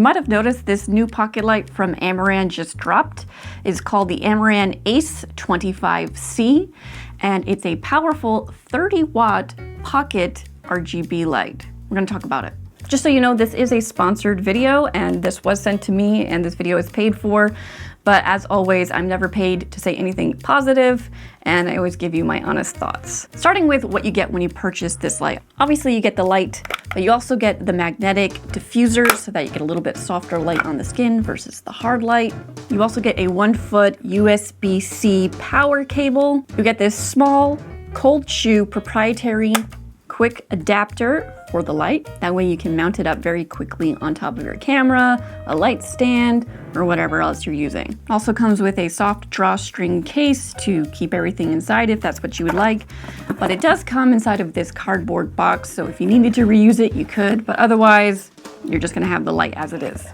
You might have noticed this new pocket light from Amaran just dropped. It's called the Amaran Ace 25C, and it's a powerful 30-watt pocket RGB light. We're gonna talk about it. Just so you know, this is a sponsored video, and this was sent to me, and this video is paid for. But as always, I'm never paid to say anything positive, and I always give you my honest thoughts. Starting with what you get when you purchase this light. Obviously you get the light, but you also get the magnetic diffuser so that you get a little bit softer light on the skin versus the hard light. You also get a 1-foot USB-C power cable. You get this small cold shoe proprietary quick adapter for the light. That way you can mount it up very quickly on top of your camera, a light stand, or whatever else you're using. Also comes with a soft drawstring case to keep everything inside if that's what you would like. But it does come inside of this cardboard box, so if you needed to reuse it, you could, but otherwise, you're just gonna have the light as it is.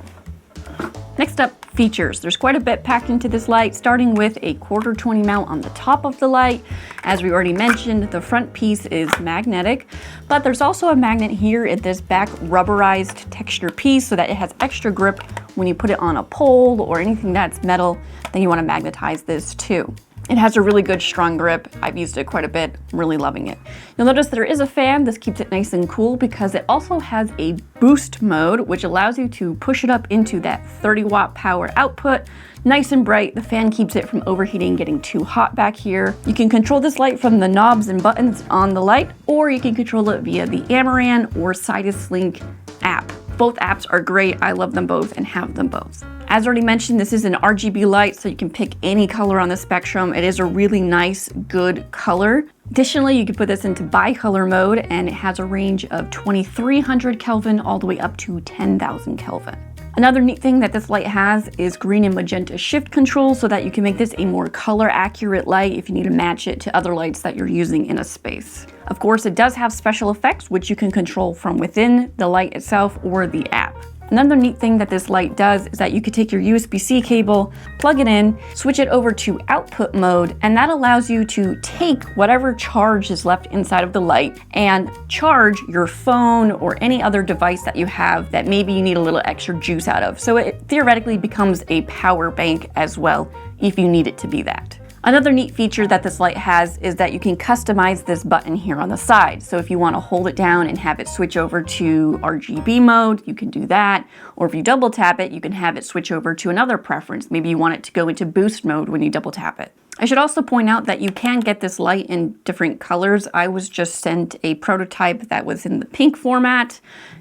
Next up, features. There's quite a bit packed into this light, starting with a 1/4-20 mount on the top of the light. As we already mentioned, the front piece is magnetic, but there's also a magnet here at this back rubberized texture piece so that it has extra grip when you put it on a pole or anything that's metal. Then you want to magnetize this too. It has a really good strong grip. I've used it quite a bit, I'm really loving it. You'll notice there is a fan. This keeps it nice and cool because it also has a boost mode, which allows you to push it up into that 30-watt power output. Nice and bright. The fan keeps it from overheating, getting too hot back here. You can control this light from the knobs and buttons on the light, or you can control it via the Amaran or Sidus Link app. Both apps are great. I love them both and have them both. As already mentioned, this is an RGB light, so you can pick any color on the spectrum. It is a really nice, good color. Additionally, you can put this into bicolor mode, and it has a range of 2300 Kelvin all the way up to 10,000 Kelvin. Another neat thing that this light has is green and magenta shift control so that you can make this a more color accurate light if you need to match it to other lights that you're using in a space. Of course, it does have special effects which you can control from within the light itself or the app. Another neat thing that this light does is that you could take your USB-C cable, plug it in, switch it over to output mode, and that allows you to take whatever charge is left inside of the light and charge your phone or any other device that you have that maybe you need a little extra juice out of. So it theoretically becomes a power bank as well if you need it to be that. Another neat feature that this light has is that you can customize this button here on the side. So if you want to hold it down and have it switch over to RGB mode, you can do that. Or if you double tap it, you can have it switch over to another preference. Maybe you want it to go into boost mode when you double tap it. I should also point out that you can get this light in different colors. I was just sent a prototype that was in the pink format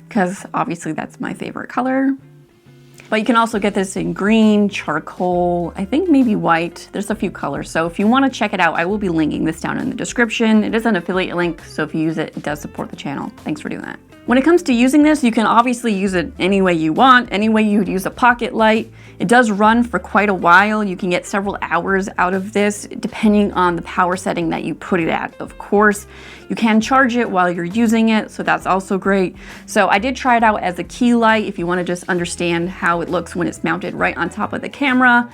because obviously that's my favorite color. But you can also get this in green, charcoal, I think maybe white. There's a few colors. So if you want to check it out, I will be linking this down in the description. It is an affiliate link, so if you use it, it does support the channel. Thanks for doing that. When it comes to using this, you can obviously use it any way you want, any way you would use a pocket light. It does run for quite a while. You can get several hours out of this, depending on the power setting that you put it at. Of course, you can charge it while you're using it, so that's also great. So I did try it out as a key light if you want to just understand how it looks when it's mounted right on top of the camera,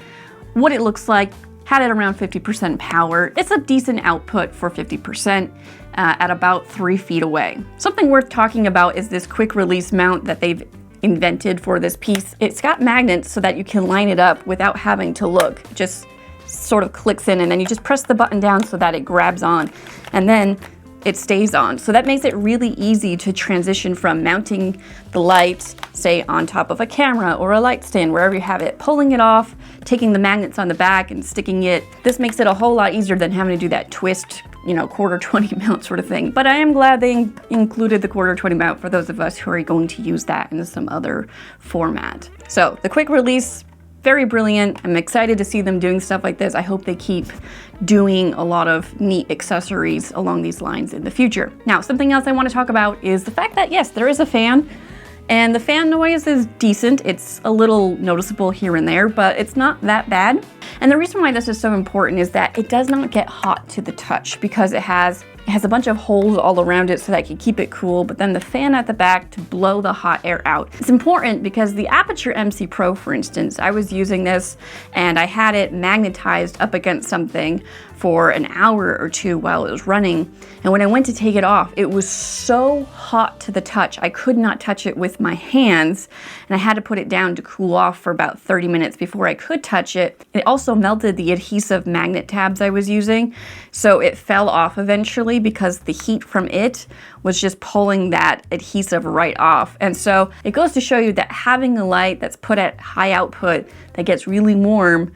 what it looks like. Had it around 50% power. It's a decent output for 50%. At about 3 feet away. Something worth talking about is this quick release mount that they've invented for this piece. It's got magnets so that you can line it up without having to look. It just sort of clicks in and then you just press the button down so that it grabs on and then it stays on. So that makes it really easy to transition from mounting the light, say on top of a camera or a light stand, wherever you have it, pulling it off, taking the magnets on the back and sticking it. This makes it a whole lot easier than having to do that twist, 1/4-20 mount sort of thing. But I am glad they included the 1/4-20 mount for those of us who are going to use that in some other format. So the quick release, very brilliant. I'm excited to see them doing stuff like this. I hope they keep doing a lot of neat accessories along these lines in the future. Now, something else I want to talk about is the fact that yes, there is a fan. And the fan noise is decent. It's a little noticeable here and there, but it's not that bad. And the reason why this is so important is that it does not get hot to the touch because it has It has a bunch of holes all around it so that I can keep it cool, but then the fan at the back to blow the hot air out. It's important because the Aputure MC Pro, for instance, I was using this and I had it magnetized up against something for an hour or two while it was running. And when I went to take it off, it was so hot to the touch. I could not touch it with my hands, and I had to put it down to cool off for about 30 minutes before I could touch it. It also melted the adhesive magnet tabs I was using, so it fell off eventually because the heat from it was just pulling that adhesive right off. And so it goes to show you that having a light that's put at high output that gets really warm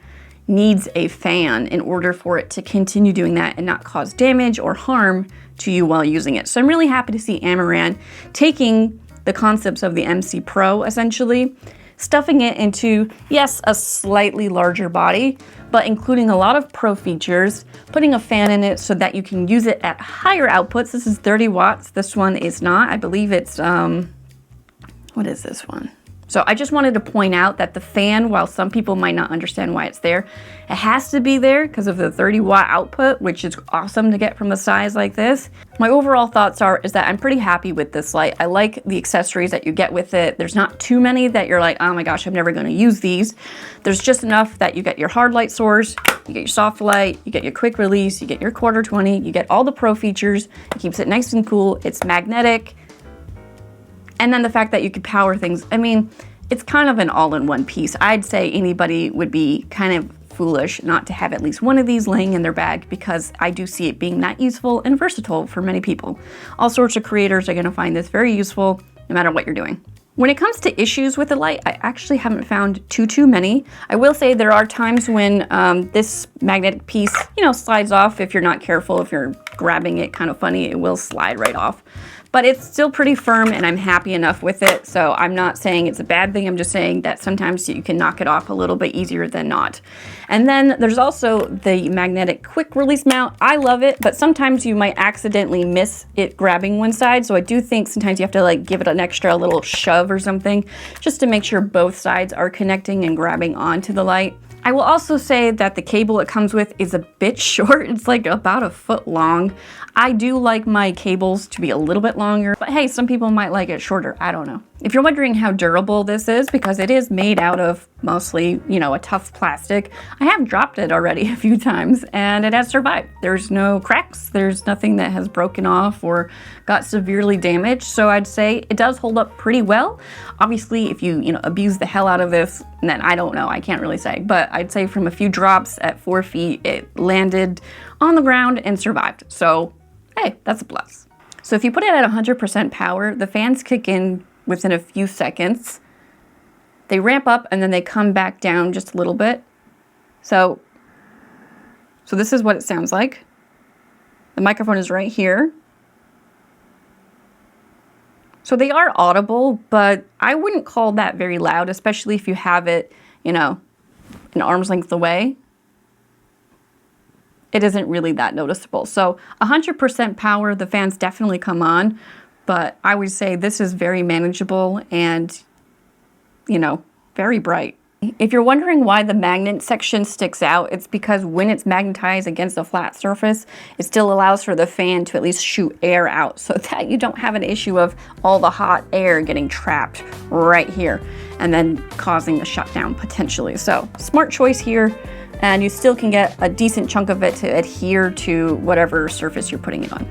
needs a fan in order for it to continue doing that and not cause damage or harm to you while using it. So I'm really happy to see Amaran taking the concepts of the MC Pro, essentially, stuffing it into, yes, a slightly larger body, but including a lot of pro features, putting a fan in it so that you can use it at higher outputs. This is 30 watts. This one is not. I believe it's, what is this one? So I just wanted to point out that the fan, while some people might not understand why it's there, it has to be there because of the 30 watt output, which is awesome to get from a size like this. My overall thoughts is that I'm pretty happy with this light. I like the accessories that you get with it. There's not too many that you're like, oh my gosh, I'm never gonna use these. There's just enough that you get your hard light source, you get your soft light, you get your quick release, you get your quarter 20, you get all the pro features. It keeps it nice and cool. It's magnetic. And then the fact that you could power things, I mean, it's kind of an all-in-one piece. I'd say anybody would be kind of foolish not to have at least one of these laying in their bag because I do see it being that useful and versatile for many people. All sorts of creators are gonna find this very useful no matter what you're doing. When it comes to issues with the light, I actually haven't found too many. I will say there are times when this magnetic piece, slides off if you're not careful. If you're grabbing it kind of funny, it will slide right off. But it's still pretty firm and I'm happy enough with it. So I'm not saying it's a bad thing. I'm just saying that sometimes you can knock it off a little bit easier than not. And then there's also the magnetic quick release mount. I love it, but sometimes you might accidentally miss it grabbing one side. So I do think sometimes you have to give it an extra little shove or something just to make sure both sides are connecting and grabbing onto the light. I will also say that the cable it comes with is a bit short. It's about a foot long. I do like my cables to be a little bit longer, but hey, some people might like it shorter. I don't know. If you're wondering how durable this is, because it is made out of mostly, a tough plastic, I have dropped it already a few times and it has survived. There's no cracks. There's nothing that has broken off or got severely damaged. So I'd say it does hold up pretty well. Obviously, if you, abuse the hell out of this, then I don't know. I can't really say, but I'd say from a few drops at 4 feet, it landed on the ground and survived. So hey, that's a plus. So if you put it at 100% power, the fans kick in within a few seconds. They ramp up and then they come back down just a little bit. So this is what it sounds like. The microphone is right here. So they are audible, but I wouldn't call that very loud, especially if you have it, an arm's length away. It isn't really that noticeable. So 100% power, the fans definitely come on, but I would say this is very manageable and, very bright. If you're wondering why the magnet section sticks out, it's because when it's magnetized against a flat surface, it still allows for the fan to at least shoot air out so that you don't have an issue of all the hot air getting trapped right here and then causing a shutdown potentially. So smart choice here. And you still can get a decent chunk of it to adhere to whatever surface you're putting it on.